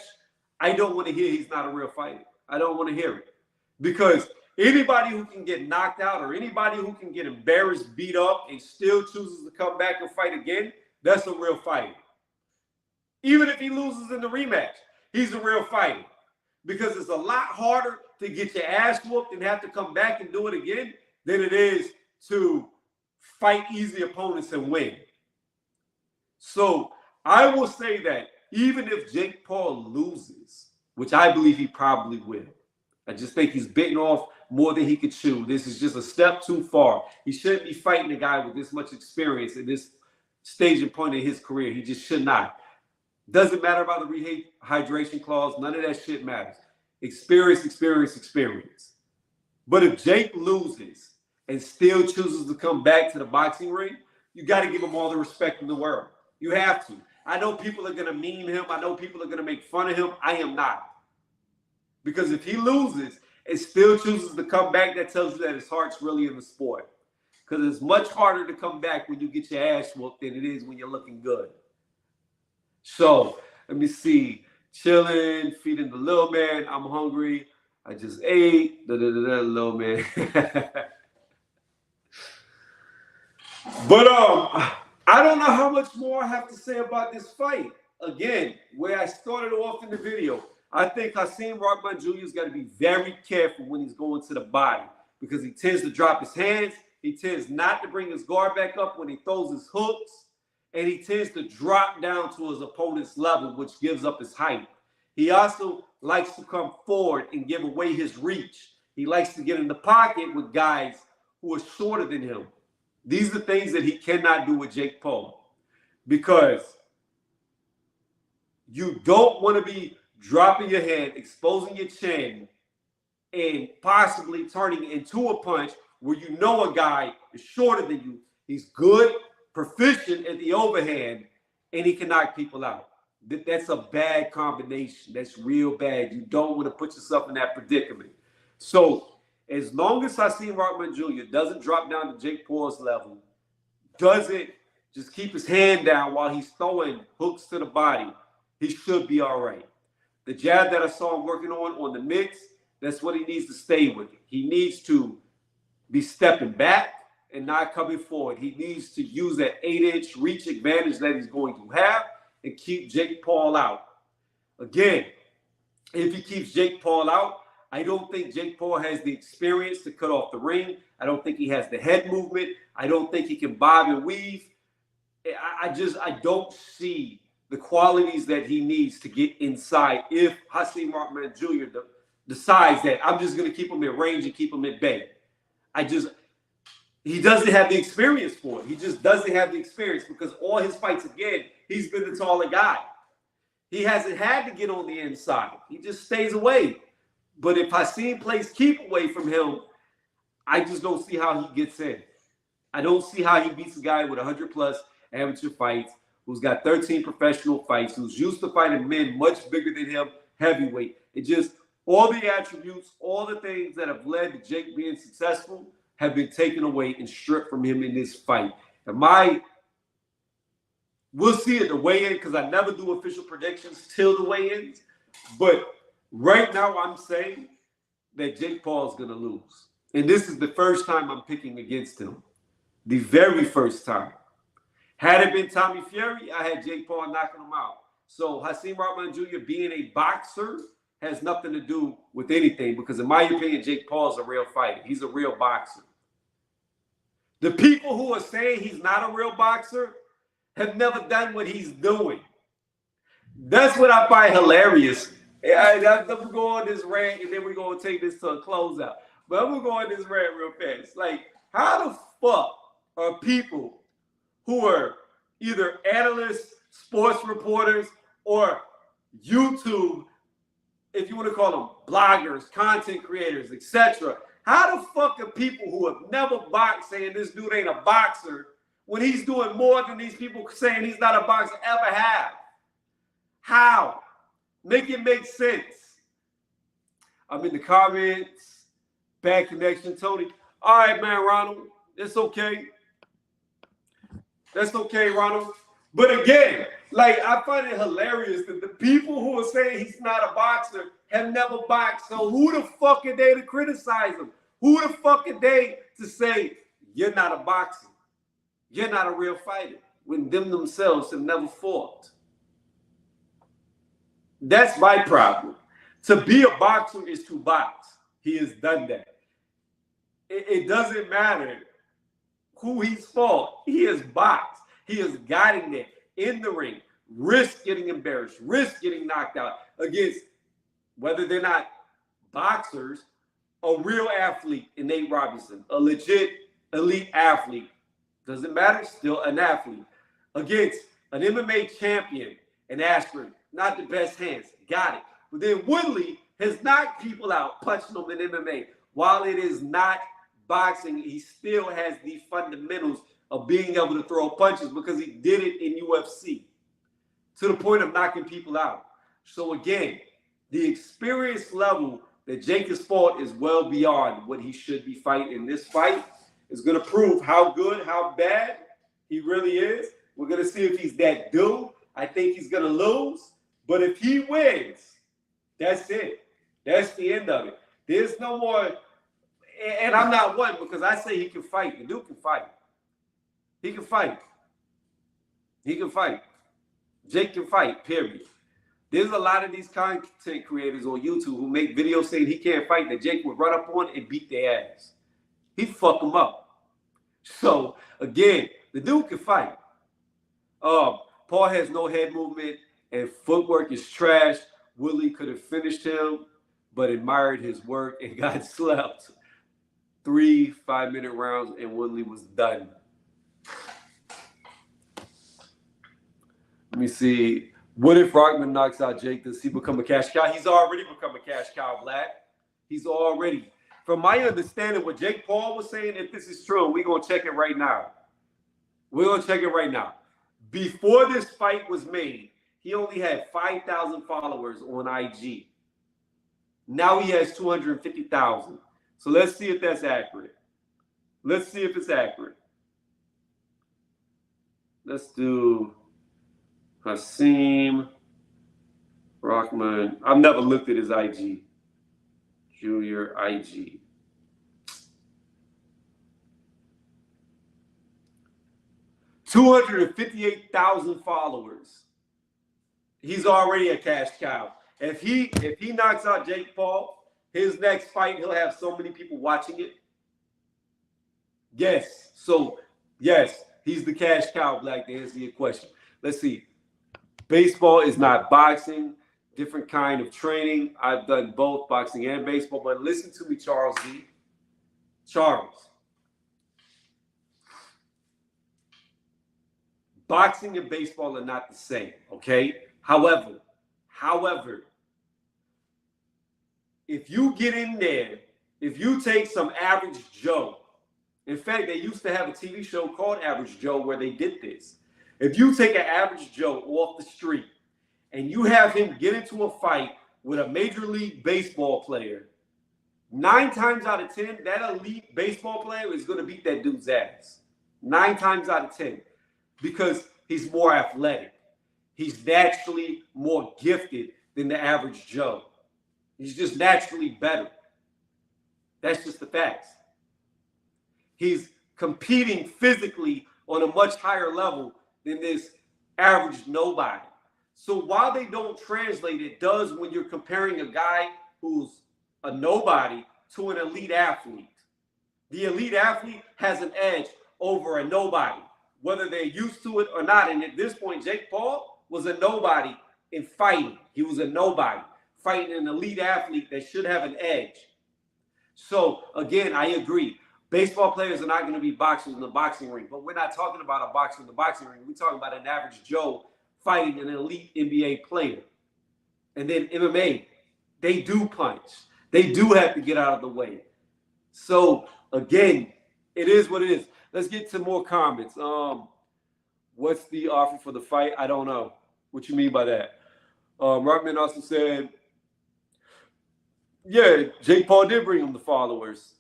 I don't want to hear he's not a real fighter. I don't want to hear it. Because anybody who can get knocked out or anybody who can get embarrassed, beat up, and still chooses to come back and fight again, that's a real fighter. Even if he loses in the rematch, he's a real fighter. Because it's a lot harder to get your ass whooped and have to come back and do it again than it is to fight easy opponents and win. So I will say that even if Jake Paul loses, which I believe he probably will, I just think he's bitten off more than he could chew. This is just a step too far. He shouldn't be fighting a guy with this much experience at this stage and point in his career. He just should not. Doesn't matter about the rehydration clause. None of that shit matters. Experience, experience, experience. But if Jake loses and still chooses to come back to the boxing ring, you got to give him all the respect in the world. You have to. I know people are going to meme him. I know people are going to make fun of him. I am not. Because if he loses and still chooses to come back, that tells you that his heart's really in the sport. Because it's much harder to come back when you get your ass whooped than it is when you're looking good. So, let me see. Chilling, feeding the little man. I'm hungry. I just ate. Little man. But I don't know how much more I have to say about this fight. Again, where I started off in the video, I think Hasim Rahman Jr. has got to be very careful when he's going to the body because he tends to drop his hands. He tends not to bring his guard back up when he throws his hooks. And he tends to drop down to his opponent's level, which gives up his height. He also likes to come forward and give away his reach. He likes to get in the pocket with guys who are shorter than him. These are things that he cannot do with JakePaul because you don't want to be dropping your head, exposing your chin, and possibly turning into a punch where you know a guy is shorter than you. He's good, proficient at the overhand, and he can knock people out. That's a bad combination. That's real bad. You don't want to put yourself in that predicament. So as long as Hasim Rahman Jr. doesn't drop down to Jake Paul's level, doesn't just keep his hand down while he's throwing hooks to the body, he should be all right. The jab that I saw him working on the mix, that's what he needs to stay with. He needs to be stepping back and not coming forward. He needs to use that 8-inch reach advantage that he's going to have and keep Jake Paul out. Again, if he keeps Jake Paul out, I don't think Jake Paul has the experience to cut off the ring. I don't think he has the head movement. I don't think he can bob and weave. I don't see the qualities that he needs to get inside if Hasim Rahman Jr. decides that I'm just going to keep him in range and keep him at bay. He doesn't have the experience for it. He just doesn't have the experience because all his fights, again, he's been the taller guy. He hasn't had to get on the inside. He just stays away. But if Hasim plays keep away from him, I just don't see how he gets in. I don't see how he beats a guy with 100-plus amateur fights, who's got 13 professional fights, who's used to fighting men much bigger than him, heavyweight. It just, all the attributes, all the things that have led to Jake being successful have been taken away and stripped from him in this fight. We'll see at the weigh-in because I never do official predictions till the weigh-ins. But right now I'm saying that Jake Paul is going to lose. And this is the first time I'm picking against him. The very first time. Had it been Tommy Fury, I had Jake Paul knocking him out. So Hasim Rahman Jr. being a boxer has nothing to do with anything because in my opinion, Jake Paul is a real fighter. He's a real boxer. The people who are saying he's not a real boxer have never done what he's doing. That's what I find hilarious. I'm going to go on this rant and then we're going to take this to a closeout. But I'm going to go on this rant real fast. Like, how the fuck are people who are either analysts, sports reporters, or YouTube, if you want to call them bloggers, content creators, etc. How the fuck are people who have never boxed saying this dude ain't a boxer when he's doing more than these people saying he's not a boxer ever have? How? Make it make sense. I'm in the comments. Bad connection, Tony. All right, man, Ronald. It's okay. That's okay, Ronald. But again, like, I find it hilarious that the people who are saying he's not a boxer have never boxed. So who the fuck are they to criticize him? Who the fuck are they to say you're not a boxer? You're not a real fighter when them themselves have never fought. That's my problem. To be a boxer is to box. He has done that. It doesn't matter who he's fought. He has boxed. He has gotten there in the ring, risk getting embarrassed, risk getting knocked out against, whether they're not boxers, a real athlete in Nate Robinson, a legit elite athlete. Doesn't matter, still an athlete. Against an MMA champion in Askren, not the best hands, got it. But then Woodley, has knocked people out, punching them in MMA. While it is not boxing, he still has the fundamentals of being able to throw punches because he did it in UFC to the point of knocking people out. So again, the experience level that Jake has fought is well beyond what he should be fighting. In this fight is going to prove how good, how bad he really is. We're going to see if he's that dude. I think he's going to lose. But if he wins, that's it. That's the end of it. There's no more. And I'm not one because I say he can fight. The dude can fight. He can fight. He can fight. Jake can fight, period. There's a lot of these content creators on YouTube who make videos saying he can't fight, that Jake would run up on and beat their ass. He'd fuck them up. So, again, the dude can fight. Paul has no head movement and footwork is trash. Woodley could have finished him, but admired his work and got slept. 3 5-minute rounds and Woodley was done. Let me see. What if Rockman knocks out Jake? Does he become a cash cow? He's already become a cash cow, Black. He's already. From my understanding, what JakePaul was saying, if this is true, we're going to check it right now. We're going to check it right now. Before this fight was made, he only had 5,000 followers on IG. Now he has 250,000. So let's see if that's accurate. Let's see if it's accurate. Let's do Hasim Rahman. I've never looked at his IG. Junior IG. $258,000 followers. He's already a cash cow. If he knocks out JakePaul, his next fight, he'll have so many people watching it. Yes. So, yes, he's the cash cow, Black, to answer your question. Let's see. Baseball is not boxing. Different kind of training. I've done both boxing and baseball. But listen to me, Charles Z. Charles. Boxing and baseball are not the same, okay? However, if you get in there, if you take some average Joe, in fact, they used to have a TV show called Average Joe where they did this. If you take an average Joe off the street and you have him get into a fight with a Major League Baseball player, 9 times out of 10, that elite baseball player is going to beat that dude's ass. 9 times out of 10. Because he's more athletic. He's naturally more gifted than the average Joe. He's just naturally better. That's just the facts. He's competing physically on a much higher level than this average nobody. So while they don't translate, it does when you're comparing a guy who's a nobody to an elite athlete. The elite athlete has an edge over a nobody, whether they're used to it or not. And at this point, JakePaul was a nobody in fighting. He was a nobody fighting an elite athlete that should have an edge. So again, I agree. Baseball players are not going to be boxers in the boxing ring, but we're not talking about a boxer in the boxing ring. We're talking about an average Joe fighting an elite NBA player. And then MMA, they do punch. They do have to get out of the way. So again, it is what it is. Let's get to more comments. What's the offer for the fight? I don't know. What you mean by that? Rockman also said, yeah, JakePaul did bring him the followers.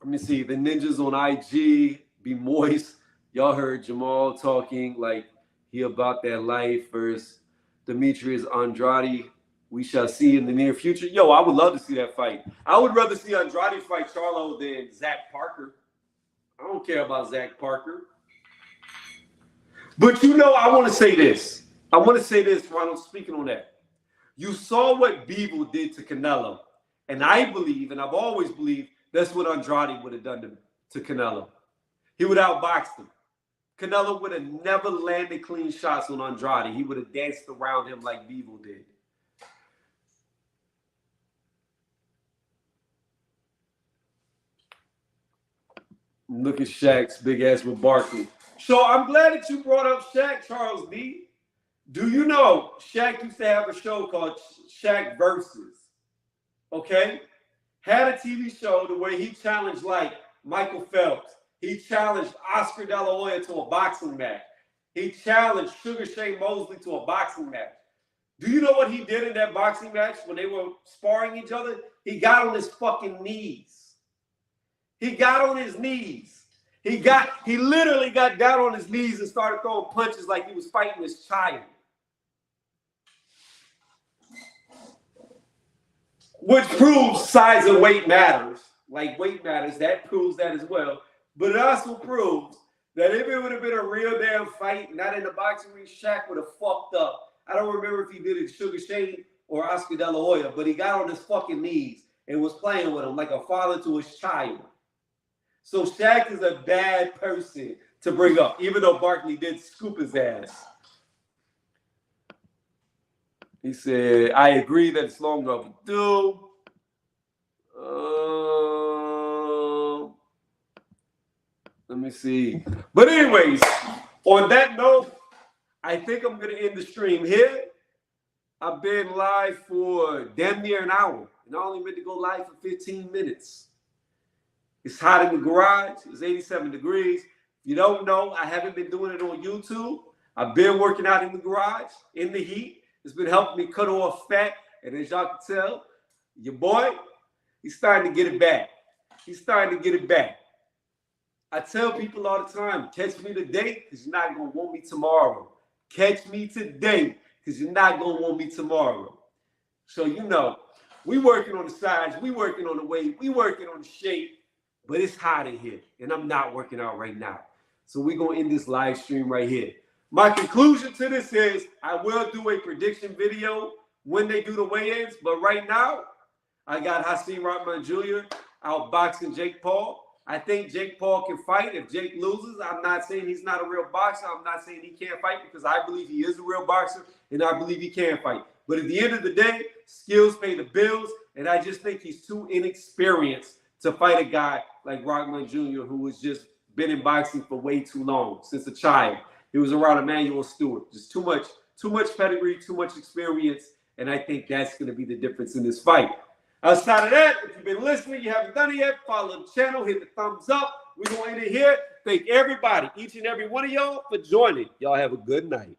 Let me see. The ninjas on IG, Be Moist. Y'all heard Jamal talking like he about that life versus Demetrius Andrade. We shall see in the near future. Yo, I would love to see that fight. I would rather see Andrade fight Charlo than Zach Parker. I don't care about Zach Parker. But you know, I want to say this. Ronald, speaking on that. You saw what Bivol did to Canelo. And I believe, and I've always believed, that's what Andrade would have done to Canelo. He would have outboxed him. Canelo would have never landed clean shots on Andrade. He would have danced around him like Bivol did. Look at Shaq's big ass with Barkley. So I'm glad that you brought up Shaq, Charles D. Do you know Shaq used to have a show called Shaq Versus? okay, had a TV show the way he challenged like Michael Phelps. He challenged Oscar De La Hoya to a boxing match. He challenged Sugar Shane Mosley to a boxing match. Do you know what he did in that boxing match when they were sparring each other? He got on his fucking knees. He got on his knees. He literally got down on his knees and started throwing punches like he was fighting his child. Which proves size and weight matters. Like weight matters, that proves that as well. But it also proves that if it would have been a real damn fight, not in the boxing ring, Shaq would have fucked up. I don't remember if he did it Sugar Shane or Oscar De La Hoya, but he got on his fucking knees and was playing with him like a father to his child. So Shaq is a bad person to bring up, even though Barkley did scoop his ass. He said, I agree that it's long overdue. Let me see. But anyways, on that note, I think I'm going to end the stream here. I've been live for damn near an hour, and I only meant to go live for 15 minutes. It's hot in the garage. It's 87 degrees. If you don't know, I haven't been doing it on YouTube. I've been working out in the garage, in the heat. It's been helping me cut off fat, and as y'all can tell, your boy, he's starting to get it back. He's starting to get it back. I tell people all the time, catch me today because you're not going to want me tomorrow. Catch me today because you're not going to want me tomorrow. So, you know, we working on the size, we working on the weight, we working on the shape, but it's hot in here, and I'm not working out right now. So we're going to end this live stream right here. My conclusion to this is I will do a prediction video when they do the weigh-ins, but right now, I got Hasim Rahman Jr. outboxing JakePaul. I think JakePaul can fight. If Jake loses, I'm not saying he's not a real boxer. I'm not saying he can't fight because I believe he is a real boxer and I believe he can fight. But at the end of the day, skills pay the bills, and I just think he's too inexperienced to fight a guy like Rahman Jr., who has just been in boxing for way too long, since a child. He was around Emmanuel Stewart. Just too much pedigree, too much experience, and I think that's going to be the difference in this fight. Outside of that, if you've been listening, you haven't done it yet, follow the channel, hit the thumbs up. We're going to end it here. Thank everybody, each and every one of y'all, for joining. Y'all have a good night.